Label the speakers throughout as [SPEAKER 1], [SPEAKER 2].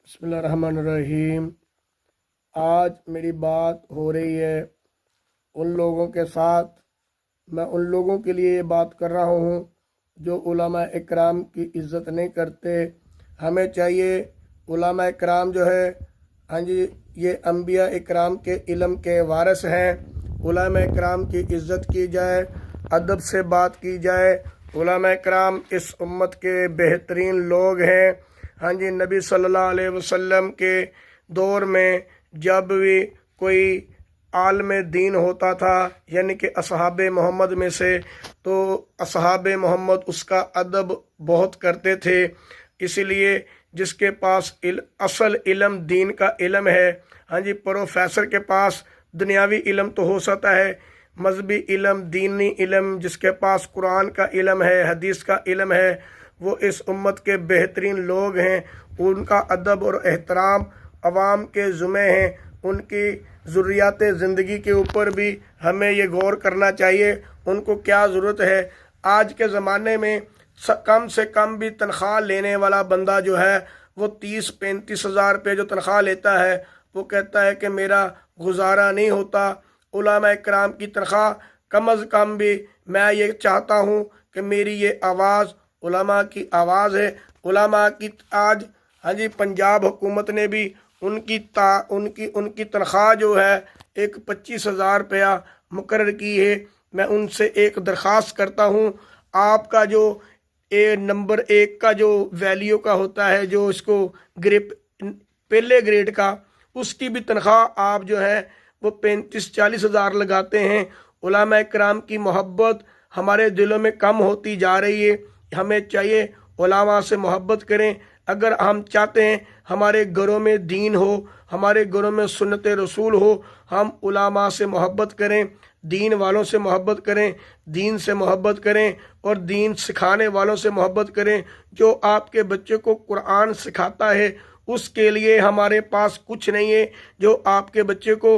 [SPEAKER 1] बिस्मिल्लाहिर्रहमानिर्रहीम। आज मेरी बात हो रही है उन लोगों के साथ। मैं उन लोगों के लिए ये बात कर रहा हूँ जो उलमा इकराम की इज़्ज़त नहीं करते। हमें चाहिए उलमा इकराम जो है, हाँ जी, ये अंबिया इकराम के इल्म के वारिस हैं। उलमा इकराम की इज़्ज़त की जाए, अदब से बात की जाए। उलमा इकराम इस उम्मत के बेहतरीन लोग हैं। हाँ जी, नबी सल्लल्लाहु अलैहि वसल्लम के दौर में जब भी कोई आलम दीन होता था, यानी कि असहाब मोहम्मद में से, तो असहाब मोहम्मद उसका अदब बहुत करते थे। इसीलिए जिसके पास असल इल्म दीन का इल्म है, हाँ जी, प्रोफेसर के पास दुनियावी इल्म तो हो सकता है, मजहबी इल्म, दीनी इल्म, जिसके पास कुरान का इल्म है, हदीस का इल्म है, वो इस उम्मत के बेहतरीन लोग हैं। उनका अदब और एहतराम अवाम के ज़िम्मे हैं। उनकी ज़रूरियात ज़िंदगी के ऊपर भी हमें ये गौर करना चाहिए, उनको क्या ज़रूरत है। आज के ज़माने में कम से कम भी तनख्वाह लेने वाला बंदा जो है वो 30-35 हज़ार रुपये जो तनख्वाह लेता है, वो कहता है कि मेरा गुजारा नहीं होता। उलमा इकराम की तनख्वाह कम अज़ कम भी, मैं ये चाहता हूँ कि मेरी ये आवाज़ उलमा की आवाज़ है। उलमा की आज, हाँ जी, पंजाब हुकूमत ने भी उनकी तनख्वाह जो है एक 25,000 रुपया मुकर्रर की है। मैं उनसे एक दरख्वास्त करता हूँ, आपका जो नंबर 1 का जो वैल्यू का होता है, जो इसको पहले ग्रेड का, उसकी भी तनख्वाह आप जो है वो 35-40 हज़ार लगाते हैं। उलमा इकराम की मोहब्बत हमारे दिलों में कम होती जा रही है। हमें चाहिए उलमा से मोहब्बत करें। अगर हम चाहते हैं हमारे घरों में दीन हो, हमारे घरों में सुन्नत रसूल हो, हम उलमा से मोहब्बत करें, दीन वालों से मोहब्बत करें, दीन से मोहब्बत करें और दीन सिखाने वालों से मोहब्बत करें। जो आपके बच्चे को कुरान सिखाता है, उसके लिए हमारे पास कुछ नहीं है। जो आपके बच्चे को,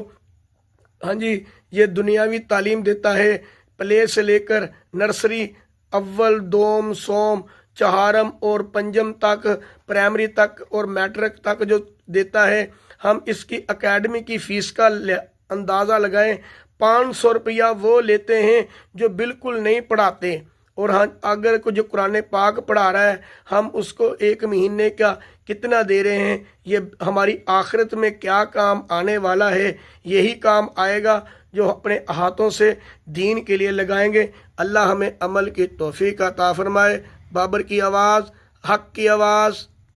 [SPEAKER 1] हाँ जी, ये दुनियावी तालीम देता है, प्ले से लेकर नर्सरी, अव्वल, दोम, सोम, चहारम और पंजम तक, प्राइमरी तक और मैट्रिक तक जो देता है, हम इसकी एकेडमी की फ़ीस का अंदाज़ा लगाएं। 500 रुपया वो लेते हैं जो बिल्कुल नहीं पढ़ाते। और हाँ, अगर कोई जो कुरान पाक पढ़ा रहा है, हम उसको 1 महीने का कितना दे रहे हैं, ये हमारी आखिरत में क्या काम आने वाला है। यही काम आएगा जो अपने हाथों से दीन के लिए लगाएंगे। अल्लाह हमें अमल की तौफीक अता फरमाए। बाबर की आवाज़, हक की आवाज़।